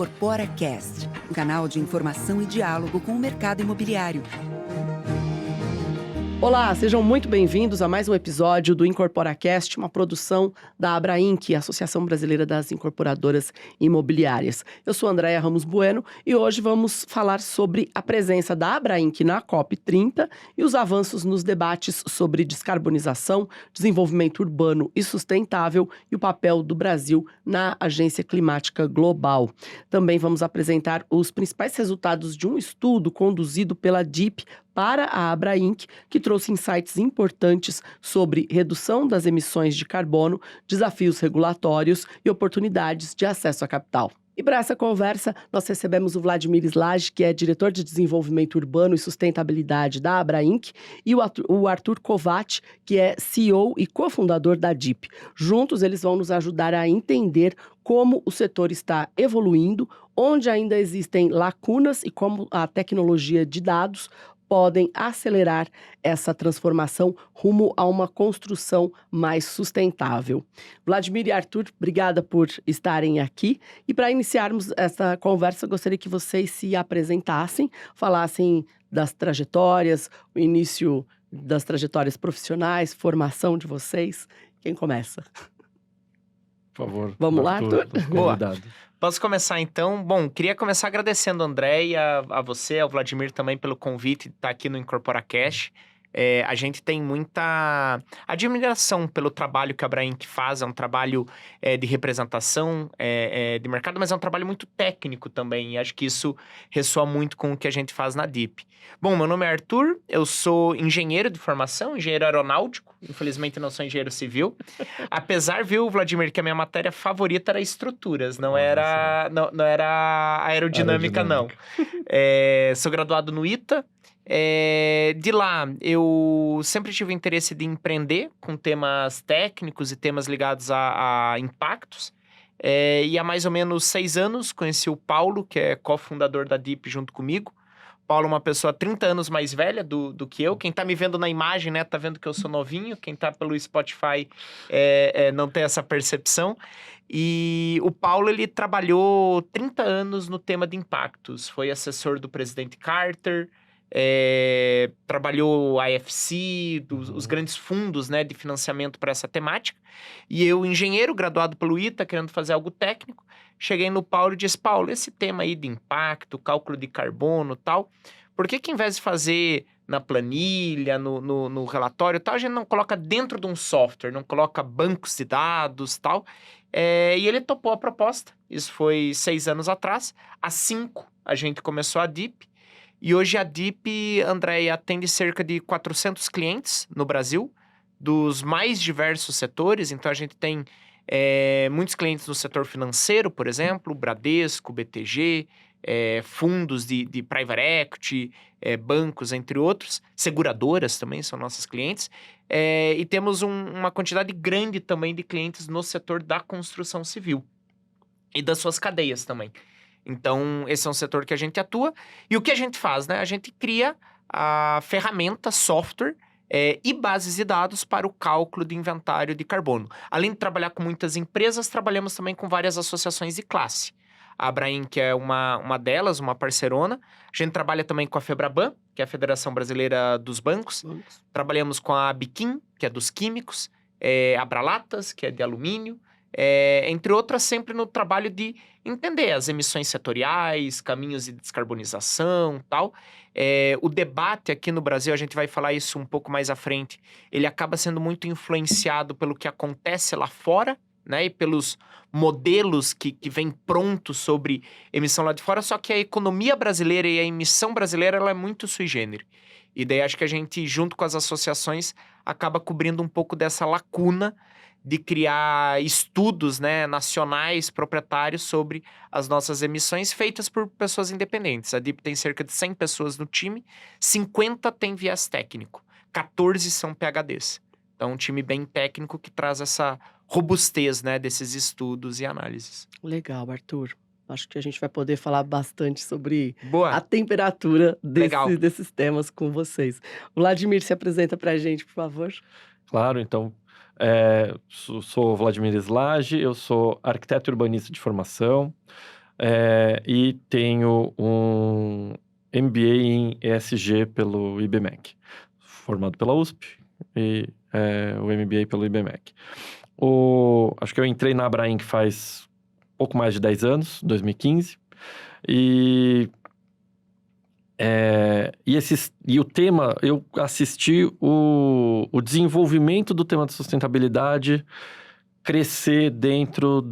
Incorpora Cast, um canal de informação e diálogo com o mercado imobiliário. Olá, sejam muito bem-vindos a mais um episódio do IncorporaCast, uma produção da Abra Inc., Associação Brasileira das Incorporadoras Imobiliárias. Eu sou Andréia Ramos Bueno e hoje vamos falar sobre a presença da Abra Inc. na COP30 e os avanços nos debates sobre descarbonização, desenvolvimento urbano e sustentável e o papel do Brasil na Agência Climática Global. Também vamos apresentar os principais resultados de um estudo conduzido pela DIP para a Abra Inc., que trouxe insights importantes sobre redução das emissões de carbono, desafios regulatórios e oportunidades de acesso a capital. E para essa conversa, nós recebemos o Vladimir Slage, que é diretor de Desenvolvimento Urbano e Sustentabilidade da Abra Inc., e o Arthur Kovács, que é CEO e cofundador da DIP. Juntos, eles vão nos ajudar a entender como o setor está evoluindo, onde ainda existem lacunas e como a tecnologia de dados podem acelerar essa transformação rumo a uma construção mais sustentável. Vladimir e Arthur, obrigada por estarem aqui. E para iniciarmos essa conversa, gostaria que vocês se apresentassem, falassem das trajetórias, o início das trajetórias profissionais, formação de vocês. Quem começa? Por favor. Vamos lá, Arthur? Boa. Posso começar então? Bom, queria começar agradecendo a Andréia, a você, ao Vladimir também pelo convite de estar aqui no IncorporaCast. A gente tem muita admiração pelo trabalho que a Abra Inc. faz, é um trabalho de representação de mercado, mas é um trabalho muito técnico também, e acho que isso ressoa muito com o que a gente faz na DIP. Bom, meu nome é Arthur, eu sou engenheiro de formação, engenheiro aeronáutico, infelizmente não sou engenheiro civil, apesar, viu, Vladimir, que a minha matéria favorita era estruturas, não era aerodinâmica, não. Sou graduado no ITA. De lá, eu sempre tive interesse de empreender com temas técnicos e temas ligados a impactos. E há mais ou menos 6 anos conheci o Paulo, que é cofundador da DIP junto comigo. Paulo é uma pessoa 30 anos mais velha do que eu. Quem tá me vendo na imagem, né, tá vendo que eu sou novinho. Quem tá pelo Spotify não tem essa percepção. E o Paulo, ele trabalhou 30 anos no tema de impactos. Foi assessor do presidente Carter, trabalhou a IFC, os grandes fundos, né, de financiamento para essa temática. E eu, engenheiro, graduado pelo ITA, querendo fazer algo técnico, cheguei no Paulo e disse: Paulo, esse tema aí de impacto, cálculo de carbono e tal, por que em vez de fazer na planilha, no relatório e tal, a gente não coloca dentro de um software, não coloca bancos de dados e tal? E ele topou a proposta. Isso foi 6 anos atrás. Há 5 a gente começou a DIP. E hoje a DIP, Andréia, atende cerca de 400 clientes no Brasil, dos mais diversos setores. Então, a gente tem muitos clientes no setor financeiro, por exemplo, Bradesco, BTG, fundos de private equity, bancos, entre outros. Seguradoras também são nossos clientes. E temos uma quantidade grande também de clientes no setor da construção civil e das suas cadeias também. Então, esse é um setor que a gente atua. E o que a gente faz, né? A gente cria a ferramenta, software e bases de dados para o cálculo de inventário de carbono. Além de trabalhar com muitas empresas, trabalhamos também com várias associações de classe. A Abra Inc. é uma delas, uma parceirona. A gente trabalha também com a FEBRABAN, que é a Federação Brasileira dos Bancos. Trabalhamos com a Biquim, que é dos químicos. A Abralatas, que é de alumínio. Entre outras, sempre no trabalho de entender as emissões setoriais, caminhos de descarbonização e tal. O debate aqui no Brasil, a gente vai falar isso um pouco mais à frente, ele acaba sendo muito influenciado pelo que acontece lá fora, né, e pelos modelos que vêm prontos sobre emissão lá de fora, só que a economia brasileira e a emissão brasileira, ela é muito sui generis. E daí acho que a gente, junto com as associações, acaba cobrindo um pouco dessa lacuna de criar estudos, né, nacionais, proprietários sobre as nossas emissões feitas por pessoas independentes. A DIP tem cerca de 100 pessoas no time, 50 tem viés técnico, 14 são PhDs. Então, um time bem técnico que traz essa robustez, né, desses estudos e análises. Legal, Arthur. Acho que a gente vai poder falar bastante sobre Boa. a temperatura desses temas com vocês. Vladimir, se apresenta pra gente, por favor. Claro, então, sou Vladimir Slage, eu sou arquiteto urbanista de formação, e tenho um MBA em ESG pelo IBMEC, formado pela USP e o MBA pelo IBMEC. Acho que eu entrei na Abrainc faz pouco mais de 10 anos, 2015, e o tema, eu assisti o desenvolvimento do tema de sustentabilidade crescer dentro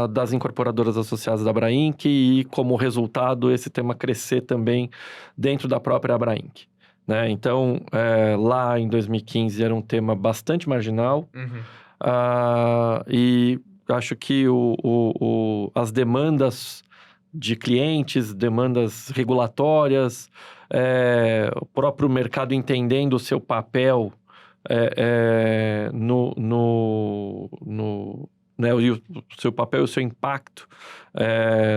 das incorporadoras associadas da Abrainc e, como resultado, esse tema crescer também dentro da própria Abrainc, né? Então, lá em 2015 era um tema bastante marginal, e acho que as demandas de clientes, demandas regulatórias, o próprio mercado entendendo o seu papel né, o seu papel e o seu impacto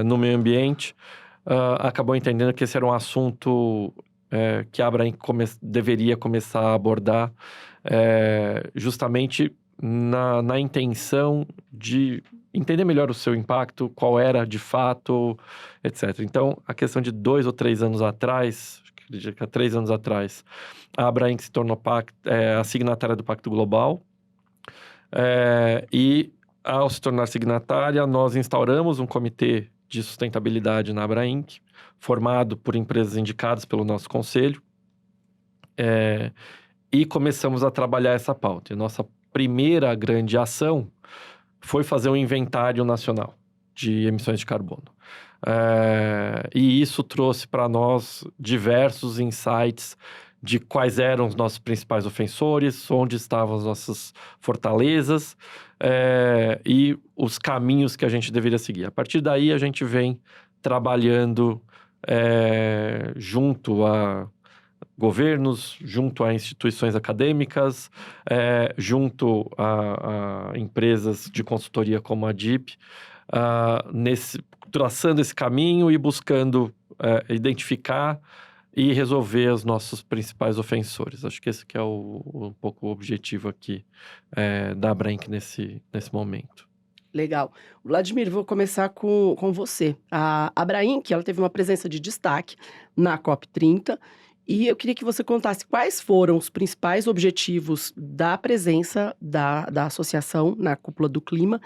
no meio ambiente, acabou entendendo que esse era um assunto que a Abrainc deveria começar a abordar, justamente na intenção de entender melhor o seu impacto, qual era de fato, etc. Então, a questão de 2 ou 3 anos atrás, acredito que há 3 anos atrás, a Abrainc se tornou a signatária do Pacto Global, e ao se tornar signatária, nós instauramos um comitê de sustentabilidade na Abrainc, formado por empresas indicadas pelo nosso conselho, e começamos a trabalhar essa pauta. E nossa primeira grande ação foi fazer um inventário nacional de emissões de carbono. E isso trouxe para nós diversos insights de quais eram os nossos principais ofensores, onde estavam as nossas fortalezas, e os caminhos que a gente deveria seguir. A partir daí, a gente vem trabalhando junto a governos, junto a instituições acadêmicas, junto a empresas de consultoria como a DIP, traçando esse caminho e buscando identificar e resolver os nossos principais ofensores. Acho que esse que é um pouco o objetivo aqui da Abrainc nesse momento. Legal. Vladimir, vou começar com você. A Abrainc, ela teve uma presença de destaque na COP30, e eu queria que você contasse quais foram os principais objetivos da presença da associação na Cúpula do Clima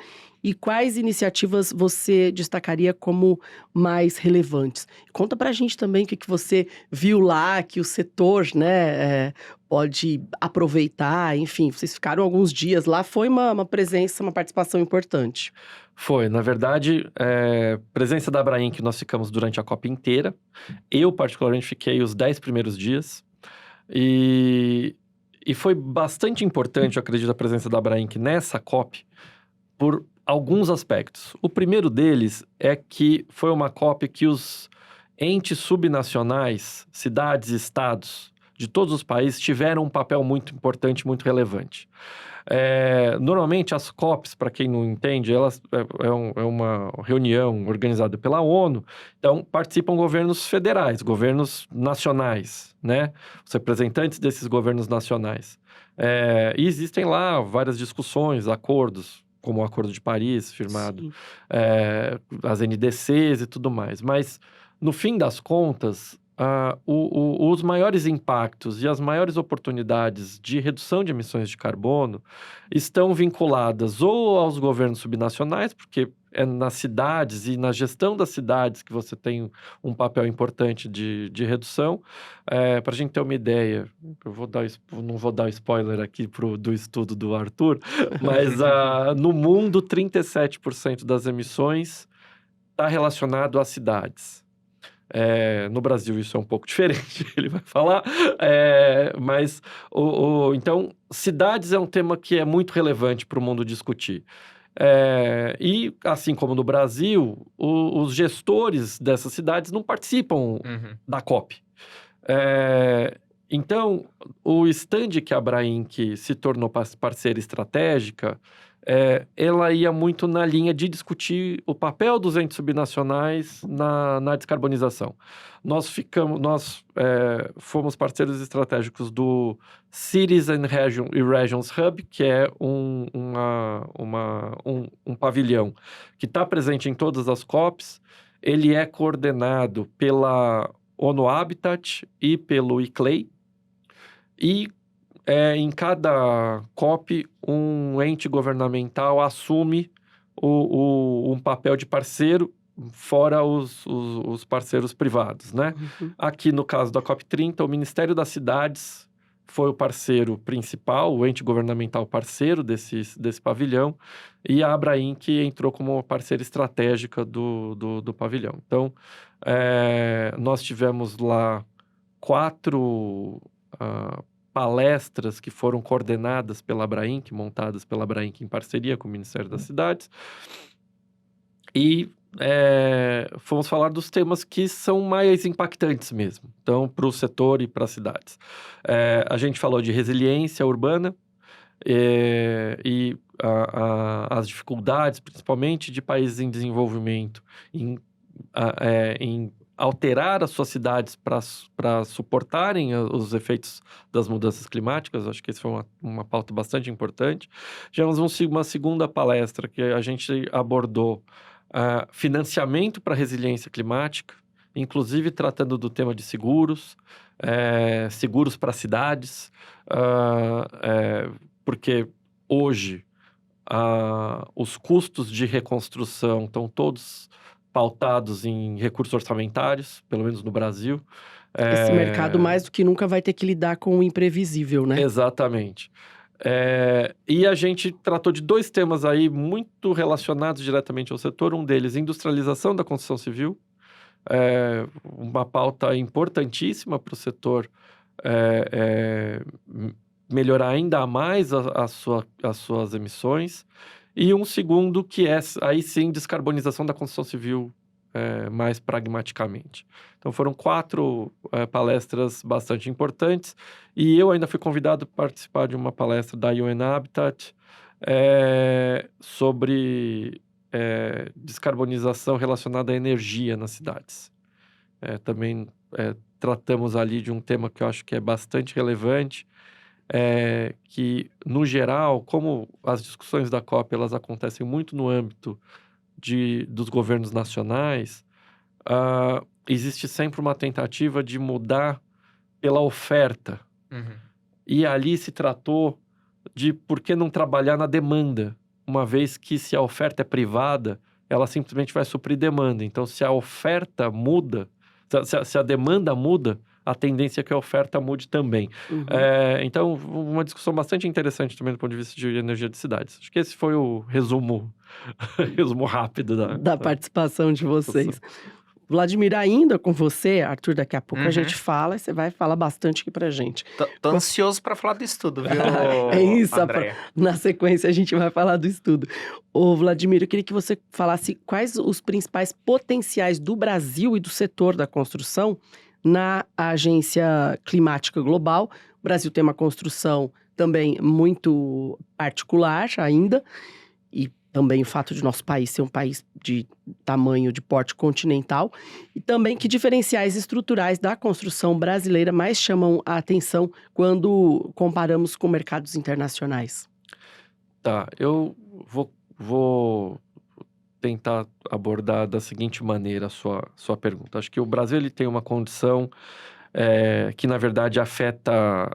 e quais iniciativas você destacaria como mais relevantes. Conta pra gente também o que você viu lá, que o setor, né, pode aproveitar. Enfim, vocês ficaram alguns dias lá, foi uma presença, uma participação importante. Foi, na verdade, presença da Abrainc nós ficamos durante a COP inteira. Eu, particularmente, fiquei os 10 primeiros dias. E foi bastante importante, eu acredito, a presença da Abrainc nessa COP por alguns aspectos. O primeiro deles é que foi uma COP que os entes subnacionais, cidades e estados de todos os países tiveram um papel muito importante, muito relevante. Normalmente as COPs, para quem não entende, elas é uma reunião organizada pela ONU, então participam governos federais, governos nacionais, né? Os representantes desses governos nacionais. E existem lá várias discussões, acordos, como o Acordo de Paris, firmado, as NDCs e tudo mais. Mas, no fim das contas, os maiores impactos e as maiores oportunidades de redução de emissões de carbono estão vinculadas ou aos governos subnacionais, porque é nas cidades e na gestão das cidades que você tem um papel importante de redução. Para a gente ter uma ideia, não vou dar spoiler aqui do estudo do Arthur, mas no mundo, 37% das emissões está relacionado às cidades. No Brasil isso é um pouco diferente, ele vai falar, mas então cidades é um tema que é muito relevante para o mundo discutir. E assim como no Brasil, os gestores dessas cidades não participam da COP. Então, o stand que a Abrainc se tornou parceira estratégica, ela ia muito na linha de discutir o papel dos entes subnacionais na descarbonização. Nós fomos parceiros estratégicos do Cities and Regions Hub, que é um pavilhão que está presente em todas as COPs. ele é coordenado pela ONU Habitat e pelo ICLEI, e em cada COP, um ente governamental assume um papel de parceiro, fora os parceiros privados, né? Uhum. Aqui, no caso da COP30, o Ministério das Cidades foi o parceiro principal, o ente governamental parceiro desse pavilhão, e a Abrainc entrou como parceira estratégica do pavilhão. Então, nós tivemos lá 4 palestras que foram coordenadas pela Abrainc, montadas pela Abrainc em parceria com o Ministério das Cidades, e fomos falar dos temas que são mais impactantes mesmo, então, para o setor e para as cidades. A gente falou de resiliência urbana e as dificuldades, principalmente de países em desenvolvimento, em alterar as suas cidades para suportarem os efeitos das mudanças climáticas. Acho que isso foi uma pauta bastante importante. Tivemos uma segunda palestra que a gente abordou financiamento para resiliência climática, inclusive tratando do tema de seguros, seguros para cidades, porque hoje os custos de reconstrução estão todos pautados em recursos orçamentários, pelo menos no Brasil. Esse mercado, mais do que nunca, vai ter que lidar com o imprevisível, né? Exatamente. E a gente tratou de 2 temas aí muito relacionados diretamente ao setor. Um deles, industrialização da construção civil, uma pauta importantíssima para o setor melhorar ainda mais as suas emissões. E um segundo que aí sim, descarbonização da construção civil mais pragmaticamente. Então, foram 4 palestras bastante importantes, e eu ainda fui convidado a participar de uma palestra da UN Habitat sobre descarbonização relacionada à energia nas cidades. Também tratamos ali de um tema que eu acho que é bastante relevante, que, no geral, como as discussões da COP elas acontecem muito no âmbito dos governos nacionais, existe sempre uma tentativa de mudar pela oferta. Uhum. E ali se tratou de por que não trabalhar na demanda, uma vez que, se a oferta é privada, ela simplesmente vai suprir demanda. Então, se a oferta muda, se a demanda muda, a tendência é que a oferta mude também. Uhum. Então, uma discussão bastante interessante também do ponto de vista de energia de cidades. Acho que esse foi o resumo rápido da participação de vocês. Vladimir, ainda com você, Arthur, daqui a pouco a gente fala, e você vai falar bastante aqui pra gente. Tô ansioso para falar do estudo, viu, É isso, Andréia? Na sequência a gente vai falar do estudo. Ô, Vladimir, eu queria que você falasse quais os principais potenciais do Brasil e do setor da construção na Agência Climática Global. O Brasil tem uma construção também muito particular ainda, e também o fato de nosso país ser um país de tamanho, de porte continental, e também que diferenciais estruturais da construção brasileira mais chamam a atenção quando comparamos com mercados internacionais. Tá, eu vou tentar abordar da seguinte maneira a sua pergunta. Acho que o Brasil ele tem uma condição que, na verdade, afeta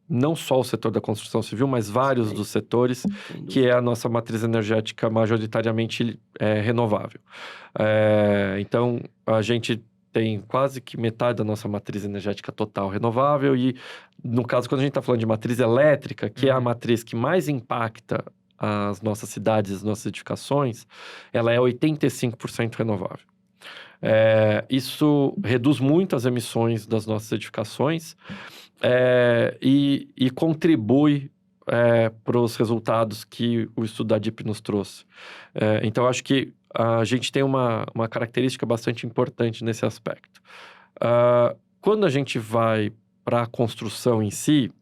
não só o setor da construção civil, mas vários dos setores, que é a nossa matriz energética majoritariamente renovável. Então, a gente tem quase que metade da nossa matriz energética total renovável, e, no caso, quando a gente está falando de matriz elétrica, que é a matriz que mais impacta as nossas cidades, as nossas edificações, ela é 85% renovável. Isso reduz muito as emissões das nossas edificações, e contribui para os resultados que o estudo da DIP nos trouxe. Então, acho que a gente tem uma característica bastante importante nesse aspecto. Quando a gente vai para a construção em si,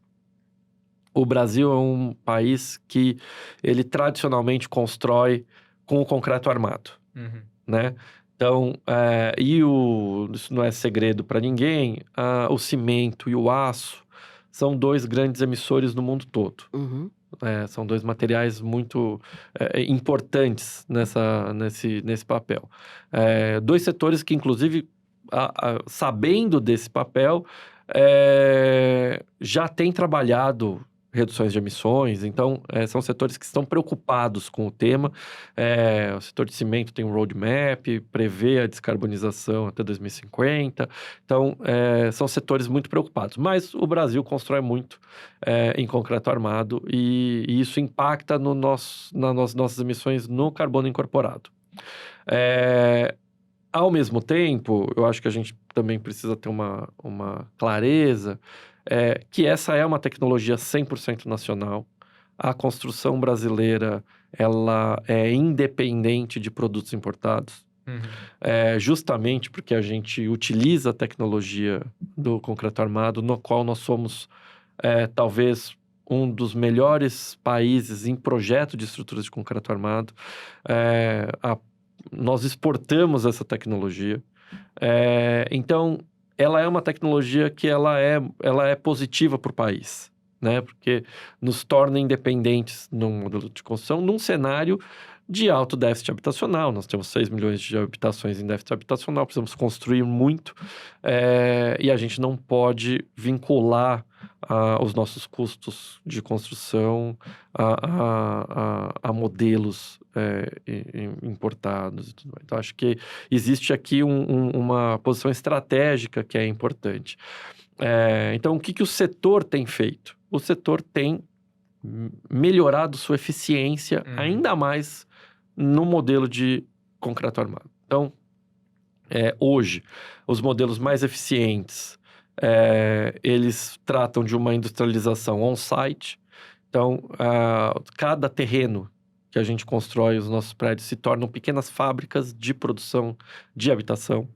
o Brasil é um país que ele tradicionalmente constrói com o concreto armado, né? Então, isso não é segredo para ninguém, o cimento e o aço são 2 grandes emissores no mundo todo. Uhum. São 2 materiais muito importantes nesse papel. 2 setores que, inclusive, sabendo desse papel, já têm trabalhado reduções de emissões. Então, são setores que estão preocupados com o tema. O setor de cimento tem um roadmap, prevê a descarbonização até 2050. Então, são setores muito preocupados. Mas o Brasil constrói muito em concreto armado e isso impacta nas nossas emissões no carbono incorporado. Ao mesmo tempo, eu acho que a gente também precisa ter uma clareza que essa é uma tecnologia 100% nacional. A construção brasileira, ela é independente de produtos importados. Justamente porque a gente utiliza a tecnologia do concreto armado, no qual nós somos talvez um dos melhores países em projeto de estruturas de concreto armado. Nós exportamos essa tecnologia. Então, ela é uma tecnologia que ela é positiva para o país, né? Porque nos torna independentes num modelo de construção, num cenário de alto déficit habitacional. Nós temos 6 milhões de habitações em déficit habitacional, precisamos construir muito, e a gente não pode vincular os nossos custos de construção a modelos importados e tudo mais. Então, acho que existe aqui uma posição estratégica que é importante. Então, o que o setor tem feito? O setor tem melhorado sua eficiência ainda mais no modelo de concreto armado. Então, hoje, os modelos mais eficientes, eles tratam de uma industrialização on-site. Então, cada terreno que a gente constrói, os nossos prédios, se tornam pequenas fábricas de produção de habitação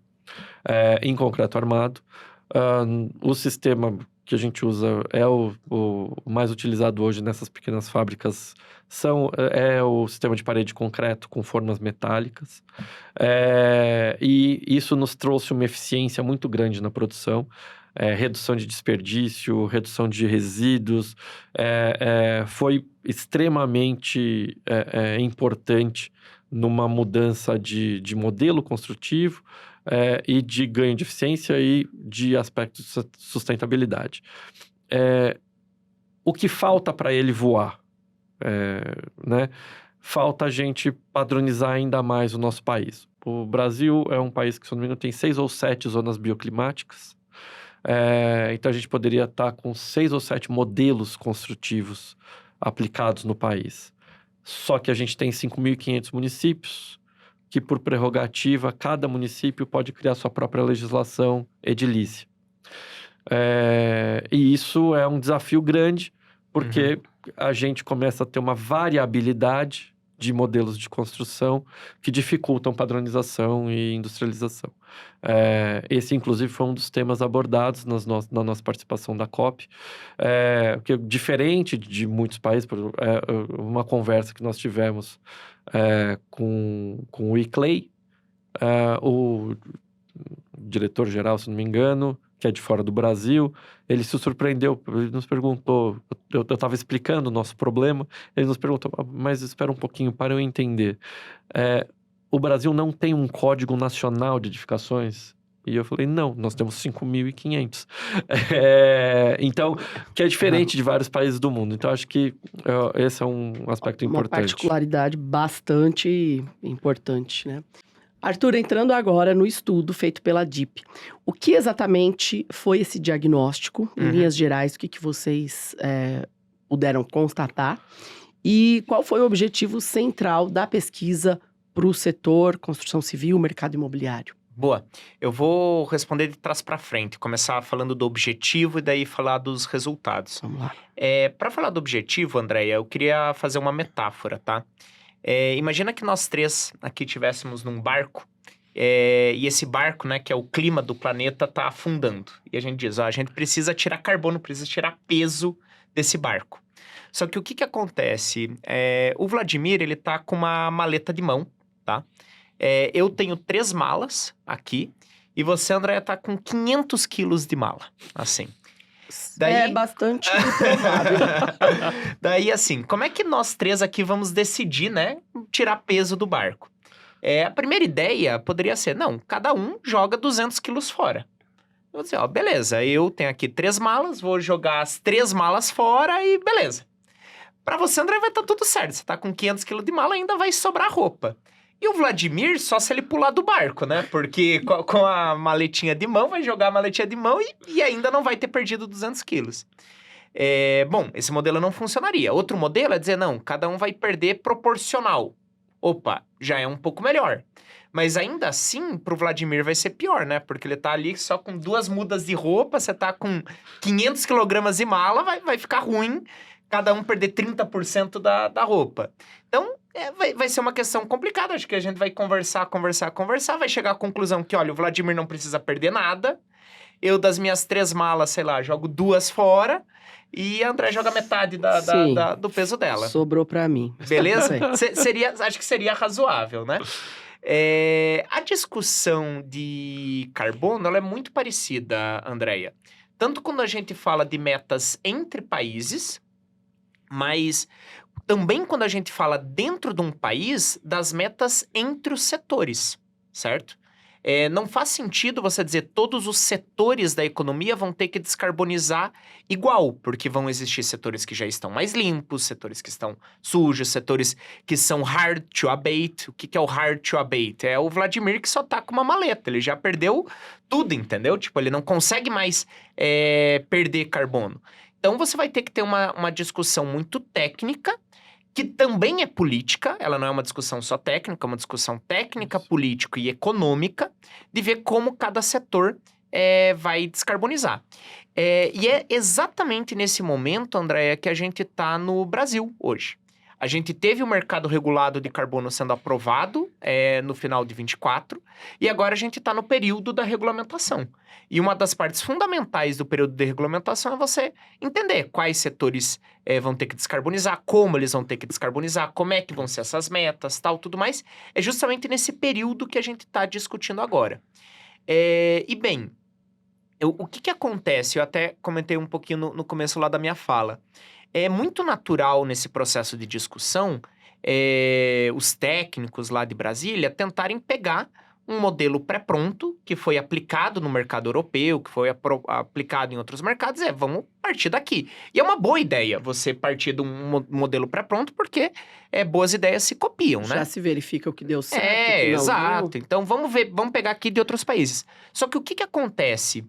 em concreto armado. O sistema que a gente usa o mais utilizado hoje nessas pequenas fábricas é o sistema de parede de concreto com formas metálicas. E isso nos trouxe uma eficiência muito grande na produção. Redução de desperdício, redução de resíduos, foi extremamente importante numa mudança de modelo construtivo e de ganho de eficiência e de aspectos de sustentabilidade. O que falta para ele voar? Né? Falta a gente padronizar ainda mais o nosso país. O Brasil é um país que, se não me engano, tem 6 ou 7 zonas bioclimáticas. Então, a gente poderia estar com 6 ou 7 modelos construtivos aplicados no país. Só que a gente tem 5.500 municípios, que por prerrogativa, cada município pode criar sua própria legislação edilícia. E isso é um desafio grande, porque a gente começa a ter uma variabilidade de modelos de construção que dificultam padronização e industrialização. Esse, inclusive, foi um dos temas abordados na nossa participação da COP, porque, diferente de muitos países, uma conversa que nós tivemos com o ICLEI, o diretor-geral, se não me engano, que é de fora do Brasil, ele se surpreendeu, ele nos perguntou, eu estava explicando o nosso problema, ele nos perguntou, mas espera um pouquinho para eu entender. O Brasil não tem um código nacional de edificações? E eu falei, não, nós temos 5.500. Então, que é diferente de vários países do mundo. Então, acho que esse é um aspecto importante. Uma particularidade bastante importante, né? Arthur, entrando agora no estudo feito pela DIP, o que exatamente foi esse diagnóstico? Em linhas gerais, o que vocês puderam constatar? E qual foi o objetivo central da pesquisa para o setor construção civil, mercado imobiliário? Boa. Eu vou responder de trás para frente, começar falando do objetivo e daí falar dos resultados. Vamos lá. Para falar do objetivo, Andréia, eu queria fazer uma metáfora, tá? Imagina que nós 3 aqui estivéssemos num barco, e esse barco, né, que é o clima do planeta, tá afundando. E a gente diz, a gente precisa tirar carbono, precisa tirar peso desse barco. Só que o que acontece? O Vladimir, ele tá com uma maleta de mão, tá? Eu tenho 3 malas aqui, e você, Andréia, tá com 500 quilos de mala, assim. Daí... É bastante provável. Daí, assim, como é que nós três aqui vamos decidir, né? Tirar peso do barco? A primeira ideia poderia ser, não, cada um joga 200 quilos fora. Eu vou dizer, ó, beleza, eu tenho aqui 3 malas, vou jogar as 3 malas fora e beleza. Pra você, André, vai estar tudo certo. Você tá com 500 quilos de mala, ainda vai sobrar roupa. E o Vladimir, só se ele pular do barco, né? Porque com a maletinha de mão, vai jogar a maletinha de mão e ainda não vai ter perdido 200 quilos. Bom, esse modelo não funcionaria. Outro modelo é dizer, não, cada um vai perder proporcional. Opa, já é um pouco melhor. Mas ainda assim, pro Vladimir vai ser pior, né? Porque ele tá ali só com 2 mudas de roupa, você tá com 500 quilogramas de mala, vai ficar ruim cada um perder 30% da roupa. Então, vai ser uma questão complicada. Acho que a gente vai conversar, vai chegar à conclusão que, olha, o Vladimir não precisa perder nada. Eu, das minhas 3 malas, sei lá, jogo 2 fora. E a André joga metade do peso dela. Sobrou pra mim. Beleza? Acho que seria razoável, né? A discussão de carbono, ela é muito parecida, Andréia. Tanto quando a gente fala de metas entre países, mas também quando a gente fala dentro de um país, das metas entre os setores, certo? Não faz sentido você dizer todos os setores da economia vão ter que descarbonizar igual, porque vão existir setores que já estão mais limpos, setores que estão sujos, setores que são hard to abate. O que é o hard to abate? É o Vladimir que só tá com uma maleta, ele já perdeu tudo, entendeu? Tipo, ele não consegue mais perder carbono. Então, você vai ter que ter uma discussão muito técnica, que também é política, ela não é uma discussão só técnica, é uma discussão técnica, política e econômica, de ver como cada setor vai descarbonizar. E é exatamente nesse momento, Andréia, que a gente está no Brasil hoje. A gente teve o mercado regulado de carbono sendo aprovado no final de 24, e agora a gente está no período da regulamentação. E uma das partes fundamentais do período de regulamentação é você entender quais setores vão ter que descarbonizar, como eles vão ter que descarbonizar, como é que vão ser essas metas, tal, tudo mais. É justamente nesse período que a gente está discutindo agora. E bem, o que acontece? Eu até comentei um pouquinho no começo lá da minha fala. É muito natural nesse processo de discussão os técnicos lá de Brasília tentarem pegar um modelo pré-pronto que foi aplicado no mercado europeu, que foi aplicado em outros mercados, vamos partir daqui. E é uma boa ideia você partir de um modelo pré-pronto, porque boas ideias se copiam, né? Já se verifica o que deu certo, o que não exato. deu. Então, vamos pegar aqui de outros países. Só que o que acontece?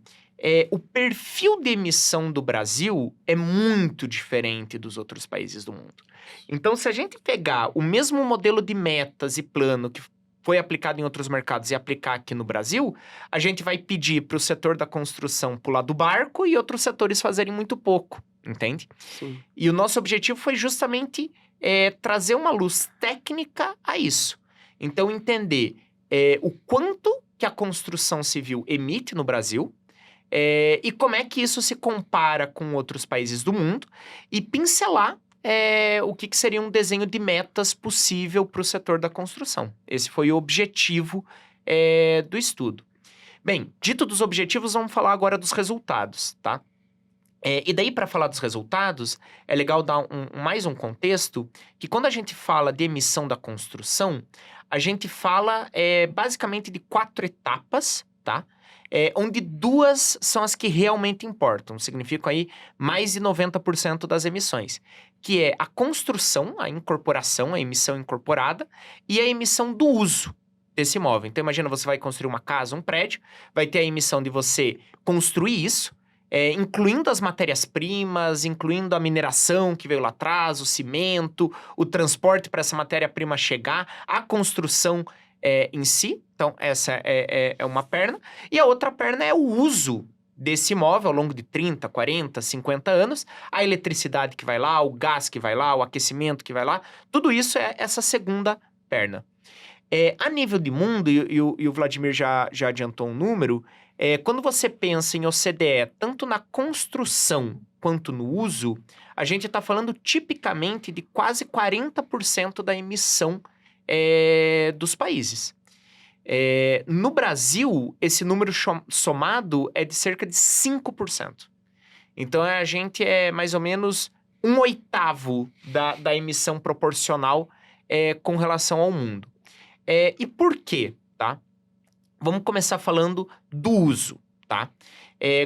O perfil de emissão do Brasil é muito diferente dos outros países do mundo. Então, se a gente pegar o mesmo modelo de metas e plano que foi aplicado em outros mercados e aplicar aqui no Brasil, a gente vai pedir para o setor da construção pular do barco e outros setores fazerem muito pouco, entende? Sim. E o nosso objetivo foi justamente trazer uma luz técnica a isso. Então, entender o quanto que a construção civil emite no Brasil, e como é que isso se compara com outros países do mundo, e pincelar o que seria um desenho de metas possível para o setor da construção. Esse foi o objetivo do estudo. Bem, dito dos objetivos, vamos falar agora dos resultados, tá? E daí, para falar dos resultados, é legal dar mais um contexto, que quando a gente fala de emissão da construção, a gente fala basicamente de 4 etapas, tá? Onde 2 são as que realmente importam, significam aí mais de 90% das emissões, que é a construção, a incorporação, a emissão incorporada, e a emissão do uso desse imóvel. Então, imagina, você vai construir uma casa, um prédio, vai ter a emissão de você construir isso, incluindo as matérias-primas, incluindo a mineração que veio lá atrás, o cimento, o transporte para essa matéria-prima chegar, a construção em si. Então, essa é uma perna. E a outra perna é o uso desse imóvel ao longo de 30, 40, 50 anos. A eletricidade que vai lá, o gás que vai lá, o aquecimento que vai lá. Tudo isso é essa segunda perna. A nível de mundo, e o Vladimir já adiantou um número, quando você pensa em OCDE, tanto na construção quanto no uso, a gente está falando tipicamente de quase 40% da emissão dos países. No Brasil, esse número somado é de cerca de 5%. Então, a gente é mais ou menos 1/8 da emissão proporcional com relação ao mundo. E por quê, tá? Vamos começar falando do uso, tá?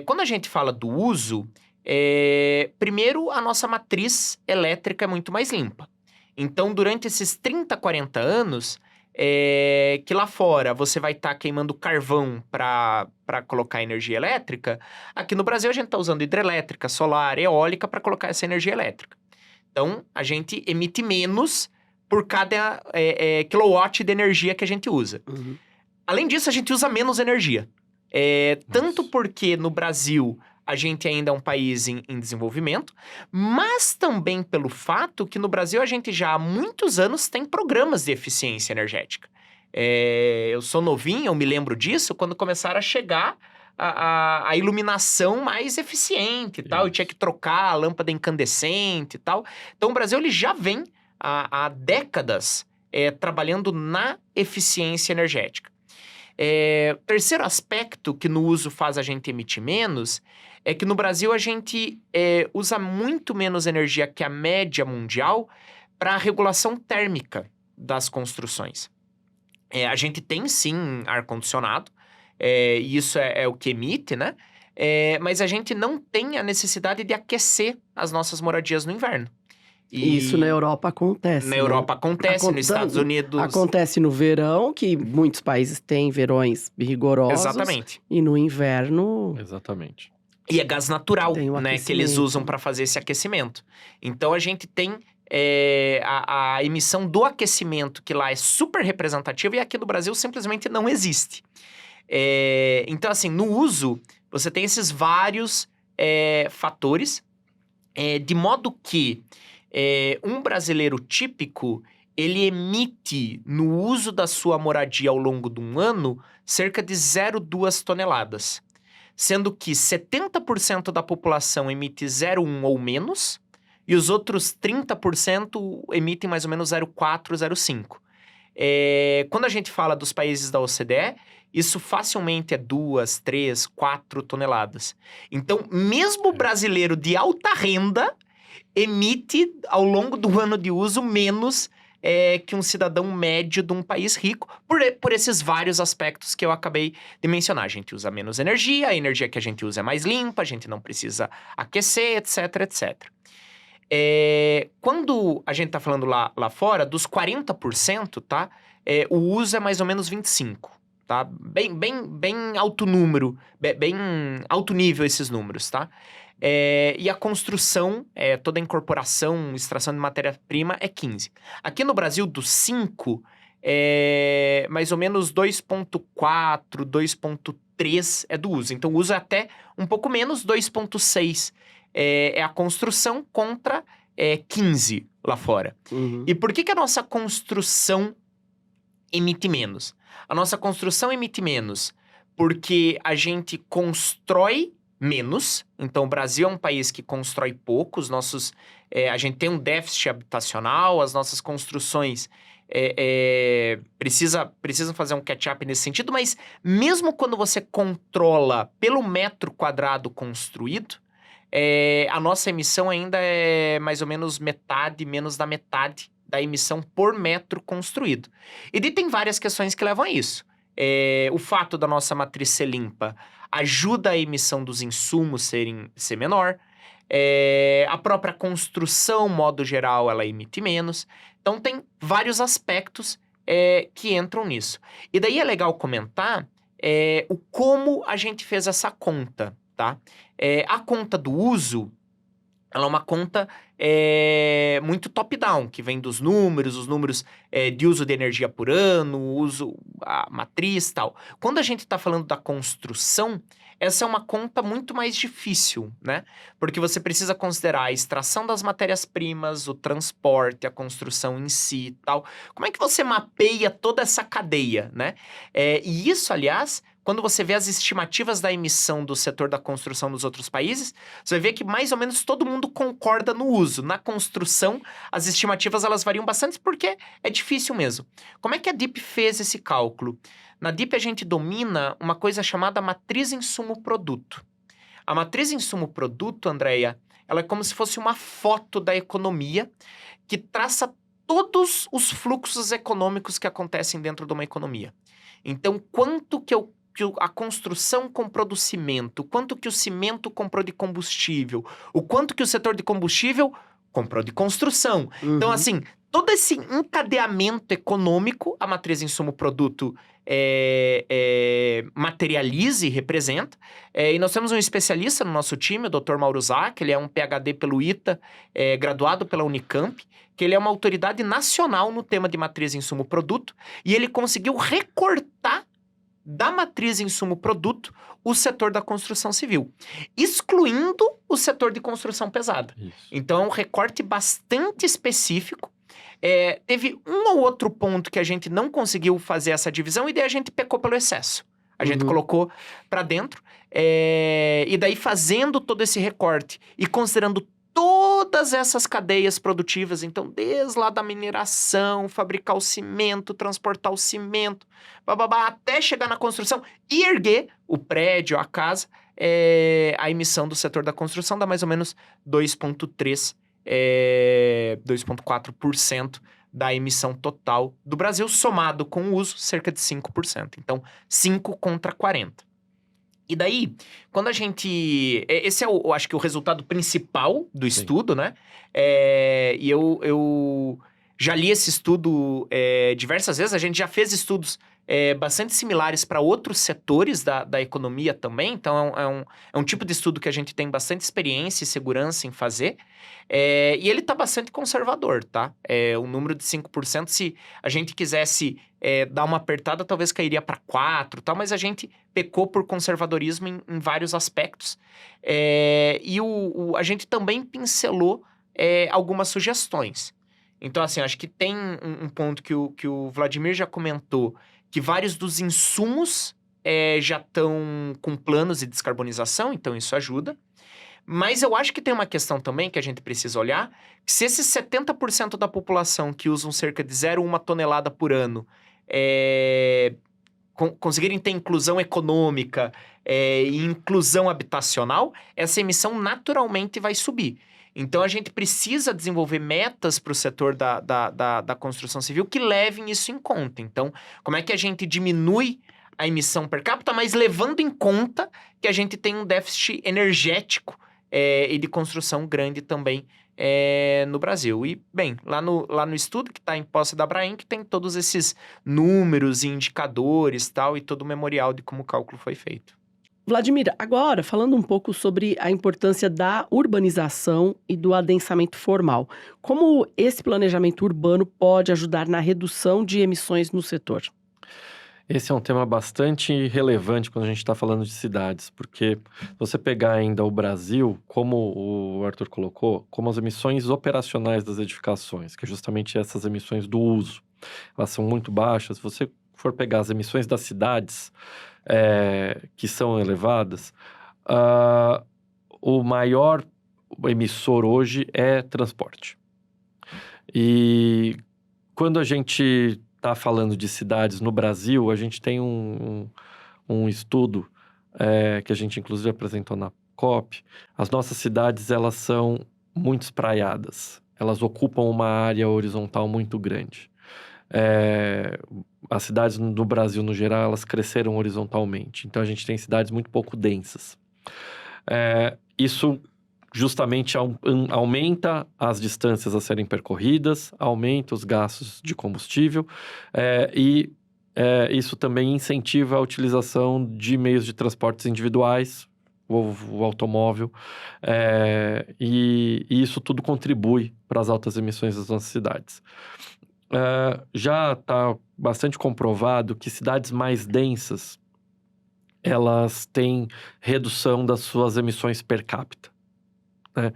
Quando a gente fala do uso, primeiro, a nossa matriz elétrica é muito mais limpa. Então, durante esses 30, 40 anos, que lá fora você vai estar queimando carvão para colocar energia elétrica, aqui no Brasil a gente está usando hidrelétrica, solar, eólica para colocar essa energia elétrica. Então, a gente emite menos por cada kilowatt de energia que a gente usa. Uhum. Além disso, a gente usa menos energia. Tanto porque no Brasil a gente ainda é um país em desenvolvimento, mas também pelo fato que no Brasil a gente já há muitos anos tem programas de eficiência energética. Eu sou novinho, eu me lembro disso, quando começaram a chegar a iluminação mais eficiente e tal, e tinha que trocar a lâmpada incandescente e tal. Então o Brasil ele já vem há décadas trabalhando na eficiência energética. Terceiro aspecto que no uso faz a gente emitir menos é que no Brasil a gente usa muito menos energia que a média mundial para a regulação térmica das construções. A gente tem sim ar-condicionado, e isso é o que emite, né? Mas a gente não tem a necessidade de aquecer as nossas moradias no inverno. E isso na Europa acontece. Na Europa acontece, nos Estados Unidos... Acontece no verão, que muitos países têm verões rigorosos. Exatamente. E no inverno... Exatamente. E é gás natural, Tem o né? Que eles aquecimento. usam para fazer esse aquecimento. Então, a gente tem a emissão do aquecimento, que lá é super representativa, e aqui no Brasil simplesmente não existe. Então, assim, no uso, você tem esses vários fatores, de modo que um brasileiro típico, ele emite, no uso da sua moradia ao longo de um ano, cerca de 0,2 toneladas. Sendo que 70% da população emite 0,1 ou menos, e os outros 30% emitem mais ou menos 0,4, 0,5. Quando a gente fala dos países da OCDE, isso facilmente é 2, 3, 4 toneladas. Então, mesmo o brasileiro de alta renda emite, ao longo do ano de uso, menos que um cidadão médio de um país rico, por esses vários aspectos que eu acabei de mencionar. A gente usa menos energia, a energia que a gente usa é mais limpa, a gente não precisa aquecer, etc, etc. Quando a gente tá falando lá fora, dos 40%, tá? O uso é mais ou menos 25%, tá? Bem alto número, bem alto nível esses números, tá? E a construção, toda a incorporação, extração de matéria-prima é 15%. Aqui no Brasil, dos 5%, mais ou menos 2,4%, 2,3% é do uso. Então, o uso é até um pouco menos, 2,6%. É a construção contra 15% lá fora. Uhum. E por que a nossa construção emite menos? A nossa construção emite menos porque a gente constrói menos. Então, o Brasil é um país que constrói pouco. A gente tem um déficit habitacional, as nossas construções precisam fazer um catch-up nesse sentido, mas mesmo quando você controla pelo metro quadrado construído, a nossa emissão ainda é mais ou menos metade, menos da metade da emissão por metro construído. E daí tem várias questões que levam a isso. O fato da nossa matriz ser limpa ajuda a emissão dos insumos ser menor. A própria construção, modo geral, ela emite menos. Então, tem vários aspectos que entram nisso. E daí é legal comentar como a gente fez essa conta, tá? A conta do uso, ela é uma conta muito top-down, que vem dos números, os números de uso de energia por ano, a matriz e tal. Quando a gente está falando da construção, essa é uma conta muito mais difícil, né? Porque você precisa considerar a extração das matérias-primas, o transporte, a construção em si e tal. Como é que você mapeia toda essa cadeia, né? E isso, aliás, quando você vê as estimativas da emissão do setor da construção nos outros países, você vai ver que mais ou menos todo mundo concorda no uso. Na construção, as estimativas elas variam bastante porque é difícil mesmo. Como é que a DIP fez esse cálculo? Na DIP a gente domina uma coisa chamada matriz insumo-produto. A matriz insumo-produto, Andréia, ela é como se fosse uma foto da economia que traça todos os fluxos econômicos que acontecem dentro de uma economia. Então, quanto que a construção comprou do cimento, quanto que o cimento comprou de combustível, o quanto que o setor de combustível comprou de construção. Então, assim, todo esse encadeamento econômico, a matriz insumo-produto materializa e representa. E nós temos um especialista no nosso time, o Dr. Mauro Zac, ele é um PhD pelo ITA, graduado pela Unicamp, que ele é uma autoridade nacional no tema de matriz insumo-produto, e ele conseguiu recortar da matriz insumo-produto o setor da construção civil, excluindo o setor de construção pesada. Isso. Então, é um recorte bastante específico. Teve um ou outro ponto que a gente não conseguiu fazer essa divisão e daí a gente pecou pelo excesso. A gente colocou para dentro e daí fazendo todo esse recorte e considerando todas essas cadeias produtivas, então desde lá da mineração, fabricar o cimento, transportar o cimento, até chegar na construção e erguer o prédio, a casa, a emissão do setor da construção dá mais ou menos 2,4% da emissão total do Brasil, somado com o uso, cerca de 5%. Então, 5 contra 40. E daí, quando a gente... Esse é, eu acho que o resultado principal do estudo, né? E eu já li esse estudo diversas vezes. A gente já fez estudos bastante similares para outros setores da economia também. Então, é um tipo de estudo que a gente tem bastante experiência e segurança em fazer. E ele está bastante conservador, tá? O número de 5%, se a gente quisesse dar uma apertada, talvez cairia para 4%, tal, mas a gente pecou por conservadorismo em vários aspectos. E a gente também pincelou algumas sugestões. Então, assim, acho que tem um ponto que o Vladimir já comentou, que vários dos insumos já estão com planos de descarbonização, então isso ajuda. Mas eu acho que tem uma questão também que a gente precisa olhar, que se esses 70% da população que usam cerca de 0,1 tonelada por ano conseguirem ter inclusão econômica e inclusão habitacional, essa emissão naturalmente vai subir. Então, a gente precisa desenvolver metas para o setor da construção civil que levem isso em conta. Então, como é que a gente diminui a emissão per capita, mas levando em conta que a gente tem um déficit energético e de construção grande também no Brasil. E, bem, lá no estudo que está em posse da Abrainc, tem todos esses números e indicadores tal, e todo o memorial de como o cálculo foi feito. Vladimir, agora falando um pouco sobre a importância da urbanização e do adensamento formal. Como esse planejamento urbano pode ajudar na redução de emissões no setor? Esse é um tema bastante relevante quando a gente está falando de cidades, porque se você pegar ainda o Brasil, como o Arthur colocou, como as emissões operacionais das edificações, que é justamente essas emissões do uso, elas são muito baixas. Se você for pegar as emissões das cidades, que são elevadas, o maior emissor hoje é transporte. E quando a gente está falando de cidades no Brasil, a gente tem um estudo que a gente inclusive apresentou na COP. As nossas cidades, elas são muito espraiadas. Elas ocupam uma área horizontal muito grande. As cidades no Brasil, no geral, elas cresceram horizontalmente. Então, a gente tem cidades muito pouco densas. Isso justamente aumenta as distâncias a serem percorridas, aumenta os gastos de combustível e isso também incentiva a utilização de meios de transportes individuais, o automóvel, e isso tudo contribui para as altas emissões das nossas cidades. Já está bastante comprovado que cidades mais densas, elas têm redução das suas emissões per capita, né?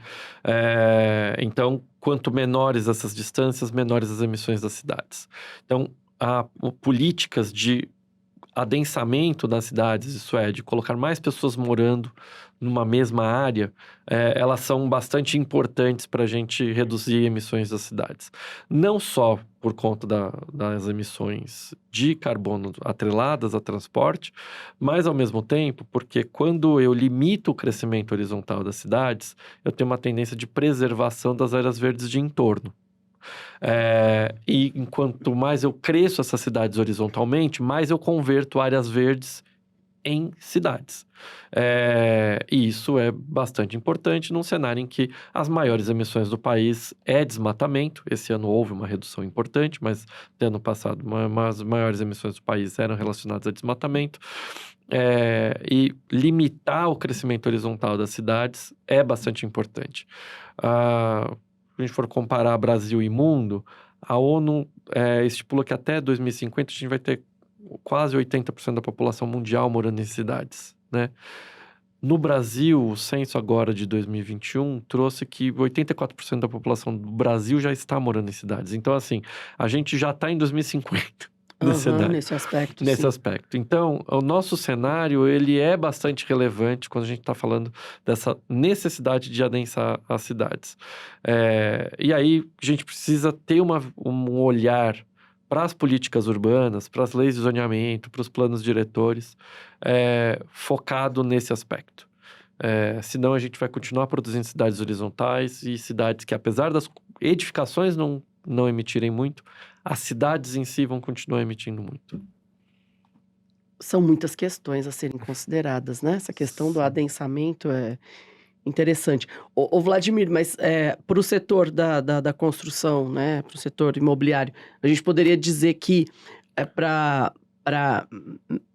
Então, quanto menores essas distâncias, menores as emissões das cidades. Então, há políticas de adensamento das cidades, isso é, de colocar mais pessoas morando numa mesma área, elas são bastante importantes para a gente reduzir emissões das cidades. Não só por conta das emissões de carbono atreladas a transporte, mas ao mesmo tempo porque quando eu limito o crescimento horizontal das cidades, eu tenho uma tendência de preservação das áreas verdes de entorno. E enquanto mais eu cresço essas cidades horizontalmente, mais eu converto áreas verdes em cidades. E isso é bastante importante num cenário em que as maiores emissões do país é desmatamento. Esse ano houve uma redução importante, mas no ano passado as maiores emissões do país eram relacionadas a desmatamento. E limitar o crescimento horizontal das cidades é bastante importante. Se a gente for comparar Brasil e mundo, a ONU estipula que até 2050 a gente vai ter quase 80% da população mundial morando em cidades, né? No Brasil, o censo agora de 2021 trouxe que 84% da população do Brasil já está morando em cidades. Então, assim, a gente já está em 2050. Nesse aspecto, Nesse sim. aspecto. Então, o nosso cenário, ele é bastante relevante quando a gente está falando dessa necessidade de adensar as cidades. E aí, a gente precisa ter um olhar para as políticas urbanas, para as leis de zoneamento, para os planos diretores, focado nesse aspecto. Senão, a gente vai continuar produzindo cidades horizontais e cidades que, apesar das edificações não emitirem muito, as cidades em si vão continuar emitindo muito. São muitas questões a serem consideradas, né? Essa questão do adensamento é interessante. Ô Vladimir, mas para o setor da construção, né? Para o setor imobiliário, a gente poderia dizer que para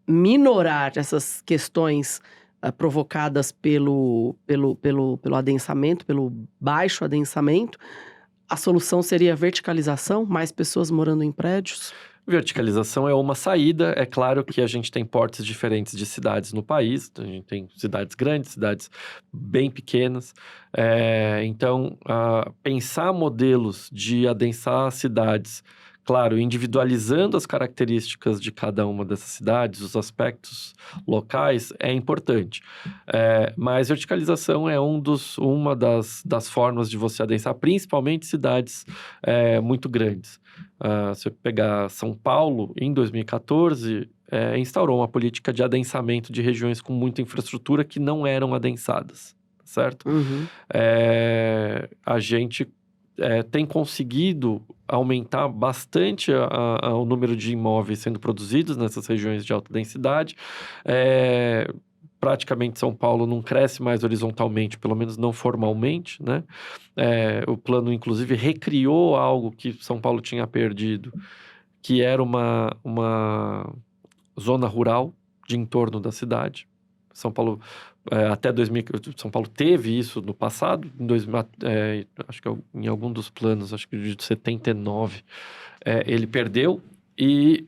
minorar essas questões provocadas pelo adensamento, pelo baixo adensamento, a solução seria a verticalização, mais pessoas morando em prédios? Verticalização é uma saída. É claro que a gente tem portes diferentes de cidades no país. A gente tem cidades grandes, cidades bem pequenas. Então, pensar modelos de adensar cidades, claro, individualizando as características de cada uma dessas cidades, os aspectos locais, é importante. Mas verticalização é uma das formas de você adensar, principalmente cidades muito grandes. Se eu pegar São Paulo, em 2014, instaurou uma política de adensamento de regiões com muita infraestrutura que não eram adensadas, certo? Uhum. A gente tem conseguido aumentar bastante o número de imóveis sendo produzidos nessas regiões de alta densidade. Praticamente São Paulo não cresce mais horizontalmente, pelo menos não formalmente, né? O plano, inclusive, recriou algo que São Paulo tinha perdido, que era uma zona rural de entorno da cidade. São Paulo, até 2000, São Paulo teve isso no passado, acho que em algum dos planos, acho que de 79, ele perdeu, e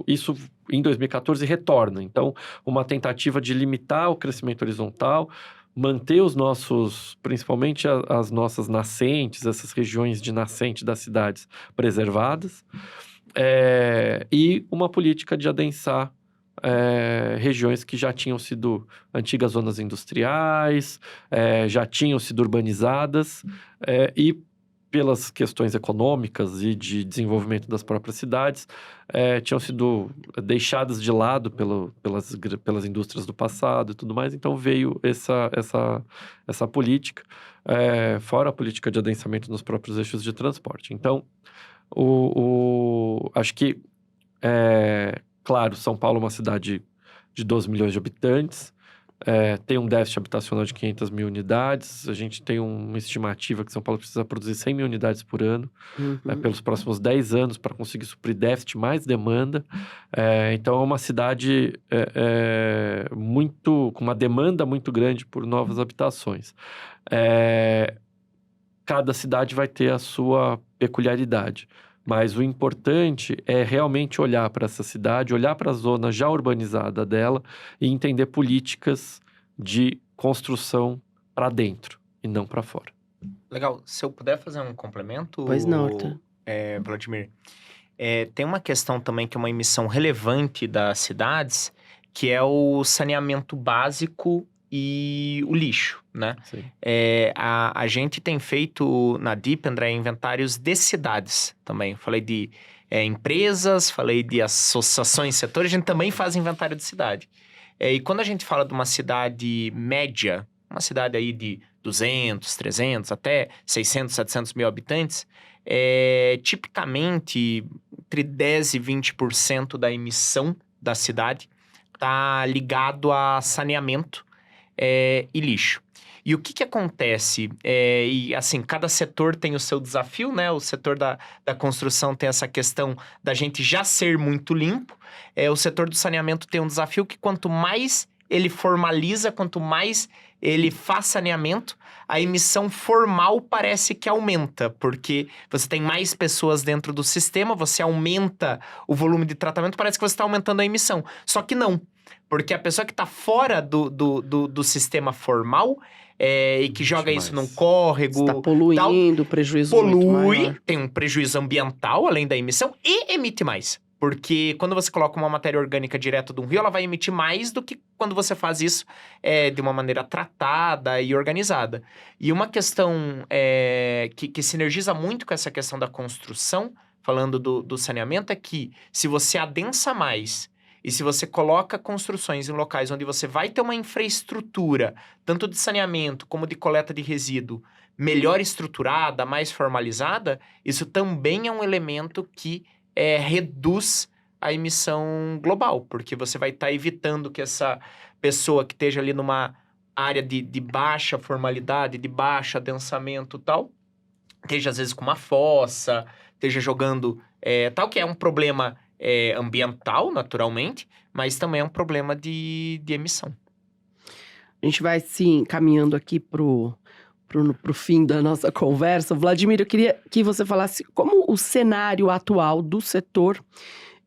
isso em 2014 retorna. Então, uma tentativa de limitar o crescimento horizontal, manter principalmente as nossas nascentes, essas regiões de nascente das cidades preservadas, e uma política de adensar regiões que já tinham sido antigas zonas industriais, já tinham sido urbanizadas, e pelas questões econômicas e de desenvolvimento das próprias cidades, tinham sido deixadas de lado pelas indústrias do passado e tudo mais. Então, veio essa política, fora a política de adensamento nos próprios eixos de transporte. Então, acho que, claro, São Paulo é uma cidade de 12 milhões de habitantes, tem um déficit habitacional de 500 mil unidades. A gente tem uma estimativa que São Paulo precisa produzir 100 mil unidades por ano, pelos próximos 10 anos, para conseguir suprir déficit mais demanda. Então, é uma cidade com uma demanda muito grande por novas habitações. Cada cidade vai ter a sua peculiaridade. Mas o importante é realmente olhar para essa cidade, olhar para a zona já urbanizada dela e entender políticas de construção para dentro e não para fora. Legal. Se eu puder fazer um complemento, Pois não, Arthur. Vladimir. Tem uma questão também que é uma emissão relevante das cidades, que é o saneamento básico e o lixo, né? Sim. A gente tem feito na DIP, André, inventários de cidades também. Falei de empresas, falei de associações, setores, a gente também faz inventário de cidade. E quando a gente fala de uma cidade média, uma cidade aí de 200, 300, até 600, 700 mil habitantes, tipicamente entre 10% e 20% da emissão da cidade está ligado a saneamento e lixo. E o que acontece? E assim, cada setor tem o seu desafio, né? O setor da construção tem essa questão da gente já ser muito limpo. O setor do saneamento tem um desafio que quanto mais ele formaliza, quanto mais ele faz saneamento, a emissão formal parece que aumenta, porque você tem mais pessoas dentro do sistema, você aumenta o volume de tratamento, parece que você está aumentando a emissão. Só que não, porque a pessoa que está fora do sistema formal e que joga isso num córrego... Está poluindo, prejuízo muito maior. Tem um prejuízo ambiental, além da emissão, e emite mais. Porque quando você coloca uma matéria orgânica direto de um rio, ela vai emitir mais do que quando você faz isso de uma maneira tratada e organizada. E uma questão que sinergiza muito com essa questão da construção, falando do saneamento, é que se você adensa mais e se você coloca construções em locais onde você vai ter uma infraestrutura, tanto de saneamento como de coleta de resíduo, melhor estruturada, mais formalizada, isso também é um elemento que reduz a emissão global, porque você vai estar evitando que essa pessoa que esteja ali numa área de baixa formalidade, de baixo adensamento e tal, esteja às vezes com uma fossa, esteja jogando tal, que é um problema ambiental, naturalmente, mas também é um problema de emissão. A gente vai, sim, caminhando aqui pro fim da nossa conversa. Vladimir, eu queria que você falasse como o cenário atual do setor,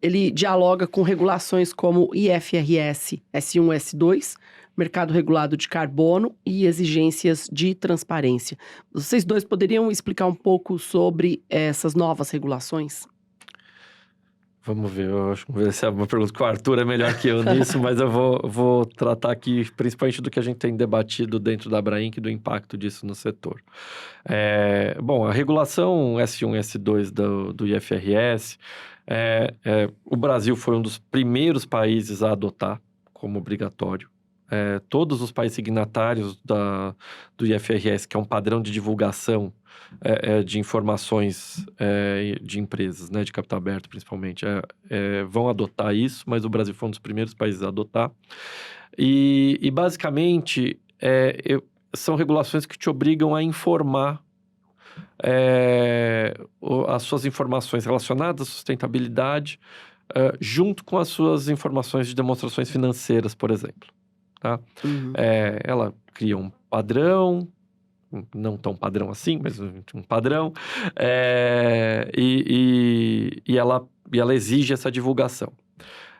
ele dialoga com regulações como IFRS S1, S2, Mercado Regulado de Carbono e exigências de transparência. Vocês dois poderiam explicar um pouco sobre essas novas regulações? Vamos ver, eu acho que essa é uma pergunta que o Arthur é melhor que eu nisso, mas eu vou tratar aqui principalmente do que a gente tem debatido dentro da Abrainc e do impacto disso no setor. Bom, a regulação S1 e S2 do IFRS, o Brasil foi um dos primeiros países a adotar como obrigatório. Todos os países signatários do IFRS, que é um padrão de divulgação de informações de empresas, né, de capital aberto principalmente, vão adotar isso, mas o Brasil foi um dos primeiros países a adotar. E basicamente, são regulações que te obrigam a informar as suas informações relacionadas à sustentabilidade junto com as suas informações de demonstrações financeiras, por exemplo. Tá? Uhum. Ela cria um padrão, não tão padrão assim, mas um padrão, e ela exige essa divulgação.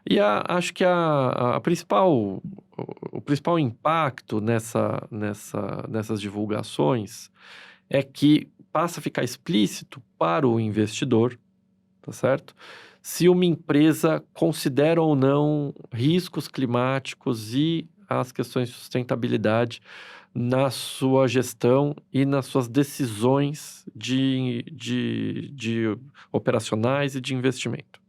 E acho que o principal impacto nessas divulgações é que passa a ficar explícito para o investidor, tá certo? Se uma empresa considera ou não riscos climáticos e as questões de sustentabilidade na sua gestão e nas suas decisões de operacionais e de investimento.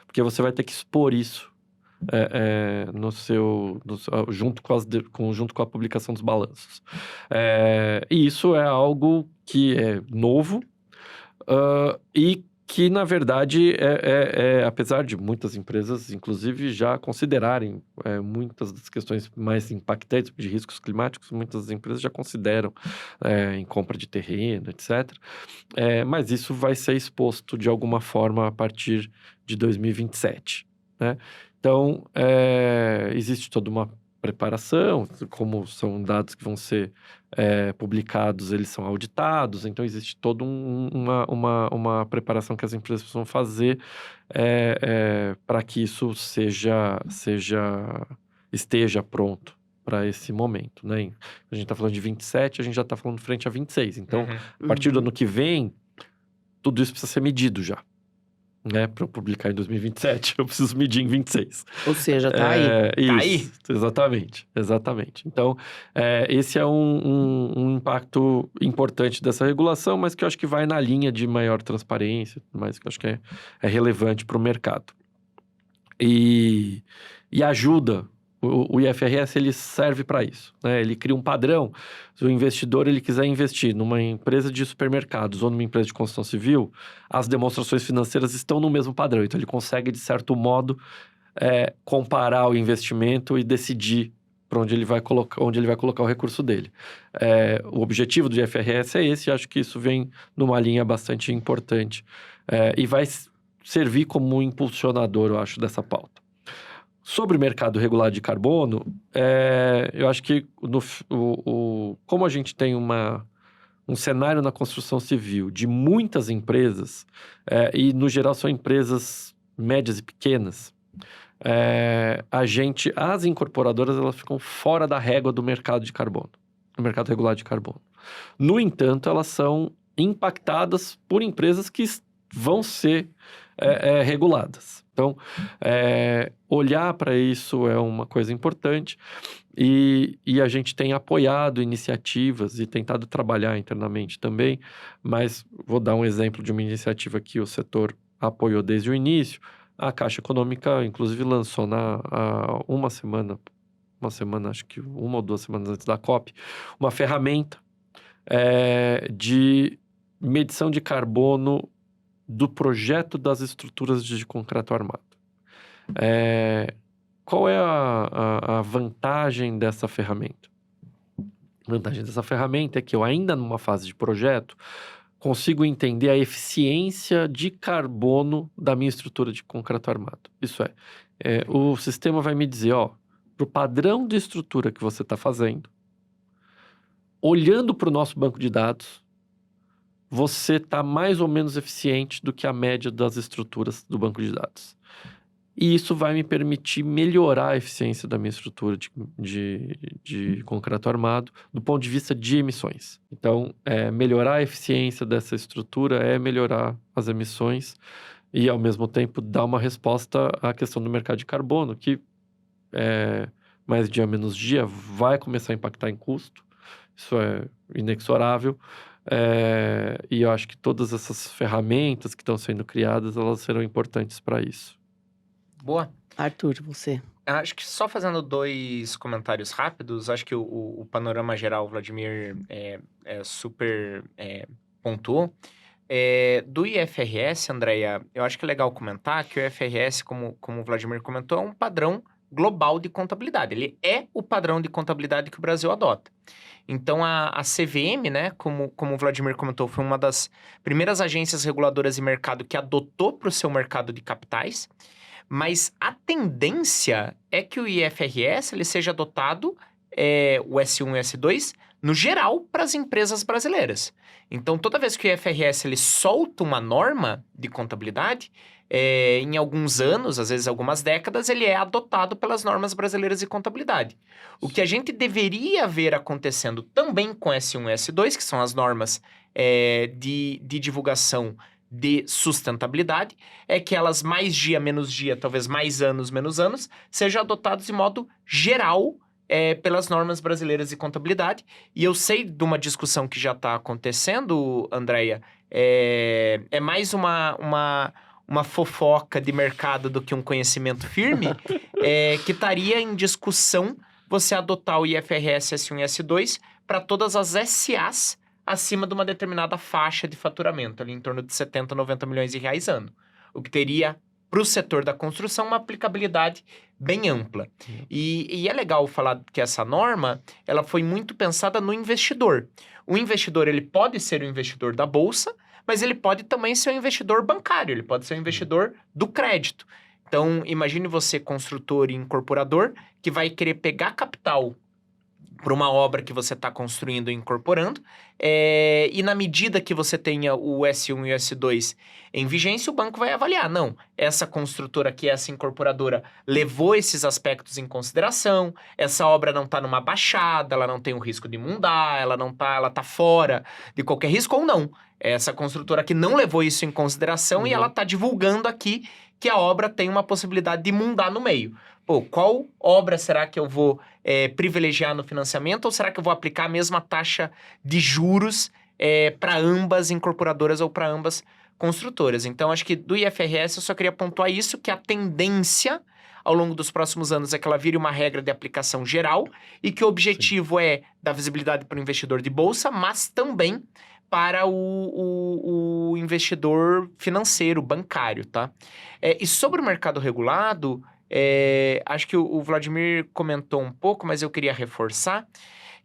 Porque você vai ter que expor isso junto com a publicação dos balanços. E isso é algo que é novo e que, na verdade, apesar de muitas empresas, inclusive, já considerarem muitas das questões mais impactantes de riscos climáticos, muitas das empresas já consideram em compra de terreno, etc. Mas isso vai ser exposto de alguma forma a partir de 2027, né? Então, existe toda uma preparação, como são dados que vão ser publicados, eles são auditados, então existe toda uma preparação que as empresas precisam fazer para que isso esteja pronto para esse momento, né? A gente está falando de 27, a gente já está falando frente a 26, então a partir do ano que vem, tudo isso precisa ser medido já, né? Para eu publicar em 2027, eu preciso medir em 26. Ou seja, tá aí. Isso, exatamente. Então, esse é um impacto importante dessa regulação, mas que eu acho que vai na linha de maior transparência, mas que eu acho que é relevante para o mercado. E ajuda. O IFRS, ele serve para isso, né? Ele cria um padrão. Se o investidor ele quiser investir numa empresa de supermercados ou numa empresa de construção civil, as demonstrações financeiras estão no mesmo padrão. Então, ele consegue, de certo modo, comparar o investimento e decidir para onde ele vai colocar o recurso dele. O objetivo do IFRS é esse, e acho que isso vem numa linha bastante importante. E vai servir como um impulsionador, eu acho, dessa pauta. Sobre o mercado regulado de carbono, eu acho que como a gente tem um cenário na construção civil de muitas empresas, e no geral são empresas médias e pequenas, as incorporadoras elas ficam fora da régua do mercado de carbono, do mercado regulado de carbono. No entanto, elas são impactadas por empresas que vão ser reguladas. Então, olhar para isso é uma coisa importante e a gente tem apoiado iniciativas e tentado trabalhar internamente também, mas vou dar um exemplo de uma iniciativa que o setor apoiou desde o início. A Caixa Econômica, inclusive, lançou uma semana, acho que 1 ou 2 semanas antes da COP, uma ferramenta de medição de carbono do projeto das estruturas de concreto armado. Qual é a vantagem dessa ferramenta? A vantagem dessa ferramenta é que eu, ainda numa fase de projeto, consigo entender a eficiência de carbono da minha estrutura de concreto armado. Isso o sistema vai me dizer, para o padrão de estrutura que você está fazendo, olhando para o nosso banco de dados, você está mais ou menos eficiente do que a média das estruturas do banco de dados. E isso vai me permitir melhorar a eficiência da minha estrutura de concreto armado do ponto de vista de emissões. Então, melhorar a eficiência dessa estrutura é melhorar as emissões e, ao mesmo tempo, dar uma resposta à questão do mercado de carbono, que mais dia menos dia vai começar a impactar em custo. Isso é inexorável. E eu acho que todas essas ferramentas que estão sendo criadas, elas serão importantes para isso. Boa. Arthur, você? Acho que só fazendo 2 comentários rápidos, acho que o panorama geral, o Vladimir super pontuou. Do IFRS, Andréia, eu acho que é legal comentar que o IFRS, como o Vladimir comentou, é um padrão global de contabilidade. Ele é o padrão de contabilidade que o Brasil adota. Então, a CVM, né, como o Vladimir comentou, foi uma das primeiras agências reguladoras de mercado que adotou para o seu mercado de capitais, mas a tendência é que o IFRS ele seja adotado, o S1 e o S2, no geral, para as empresas brasileiras. Então, toda vez que o IFRS ele solta uma norma de contabilidade, em alguns anos, às vezes algumas décadas, ele é adotado pelas normas brasileiras de contabilidade. O que a gente deveria ver acontecendo também com S1 e S2, que são as normas de divulgação de sustentabilidade, é que elas mais dia, menos dia, talvez mais anos, menos anos, sejam adotadas de modo geral pelas normas brasileiras de contabilidade. E eu sei de uma discussão que já está acontecendo, Andréia, é mais uma fofoca de mercado do que um conhecimento firme, que estaria em discussão você adotar o IFRS S1 e S2 para todas as SAs acima de uma determinada faixa de faturamento, ali em torno de 70, 90 milhões de reais ano. O que teria, para o setor da construção, uma aplicabilidade bem ampla. E é legal falar que essa norma, ela foi muito pensada no investidor. O investidor, ele pode ser um investidor da Bolsa, mas ele pode também ser um investidor bancário, ele pode ser um investidor do crédito. Então, imagine você, construtor e incorporador, que vai querer pegar capital para uma obra que você está construindo e incorporando. E na medida que você tenha o S1 e o S2 em vigência, o banco vai avaliar. Não, essa construtora aqui, essa incorporadora, levou esses aspectos em consideração, essa obra não está numa baixada, ela não tem o risco de imundar, ela tá fora de qualquer risco ou não. Essa construtora aqui não levou isso em consideração e ela está divulgando aqui que a obra tem uma possibilidade de imundar no meio. Pô, qual obra será que eu vou privilegiar no financiamento ou será que eu vou aplicar a mesma taxa de juros para ambas incorporadoras ou para ambas construtoras? Então, acho que do IFRS eu só queria pontuar isso, que a tendência ao longo dos próximos anos é que ela vire uma regra de aplicação geral e que o objetivo é dar visibilidade para o investidor de bolsa, mas também para o investidor financeiro, bancário, tá? E sobre o mercado regulado, acho que o Vladimir comentou um pouco, mas eu queria reforçar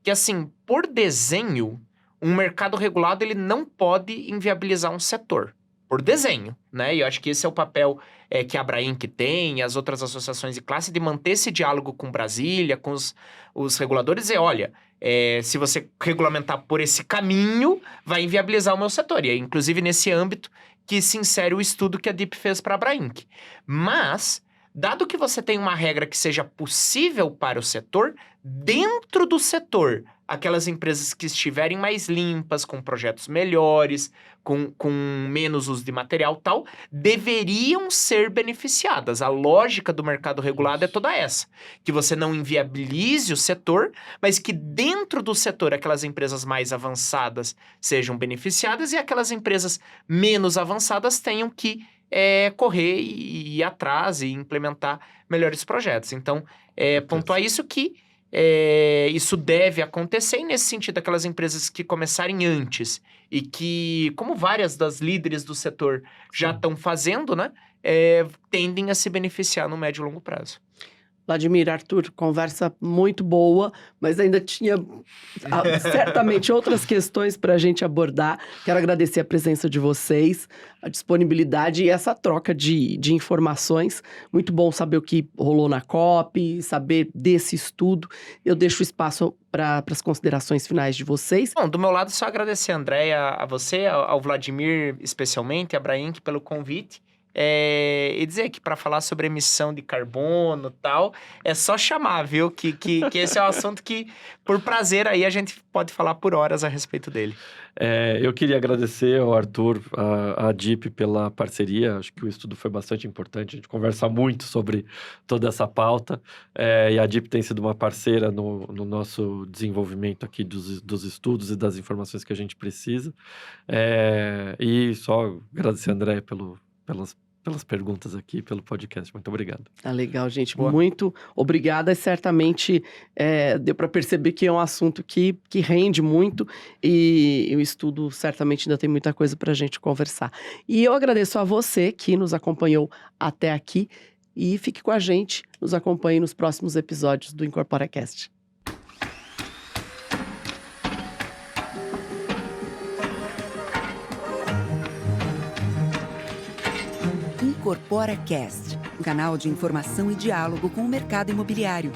que, assim, por desenho, um mercado regulado ele não pode inviabilizar um setor. Por desenho, né? E eu acho que esse é o papel que a Abrainc tem, e as outras associações de classe, de manter esse diálogo com Brasília, com os reguladores, e olha, se você regulamentar por esse caminho, vai inviabilizar o meu setor. E é inclusive nesse âmbito que se insere o estudo que a DIP fez para a Abrainc. Mas, dado que você tem uma regra que seja possível para o setor, dentro do setor, aquelas empresas que estiverem mais limpas, com projetos melhores, com menos uso de material tal, deveriam ser beneficiadas. A lógica do mercado regulado é toda essa. Que você não inviabilize o setor, mas que dentro do setor aquelas empresas mais avançadas sejam beneficiadas e aquelas empresas menos avançadas tenham que correr e ir atrás e implementar melhores projetos. Então, pontuar isso que isso deve acontecer, e nesse sentido, aquelas empresas que começarem antes e que, como várias das líderes do setor já estão fazendo, né, tendem a se beneficiar no médio e longo prazo. Vladimir, Arthur, conversa muito boa, mas ainda tinha certamente outras questões para a gente abordar. Quero agradecer a presença de vocês, a disponibilidade e essa troca de informações. Muito bom saber o que rolou na COP, saber desse estudo. Eu deixo o espaço para as considerações finais de vocês. Bom, do meu lado, só agradecer, Andréia, a você, ao Vladimir especialmente, a Abrainc pelo convite. E dizer que para falar sobre emissão de carbono e tal, é só chamar, viu? Que esse é um assunto que, por prazer, aí a gente pode falar por horas a respeito dele. Eu queria agradecer ao Arthur, à DIP pela parceria. Acho que o estudo foi bastante importante. A gente conversa muito sobre toda essa pauta. E a DIP tem sido uma parceira no nosso desenvolvimento aqui dos estudos e das informações que a gente precisa. E só agradecer, André, pelas perguntas aqui, pelo podcast. Muito obrigado. Legal, gente. Boa. Muito obrigada. E certamente deu para perceber que é um assunto que rende muito e o estudo certamente ainda tem muita coisa para a gente conversar. E eu agradeço a você que nos acompanhou até aqui e fique com a gente, nos acompanhe nos próximos episódios do IncorporaCast. IncorporaCast, um canal de informação e diálogo com o mercado imobiliário.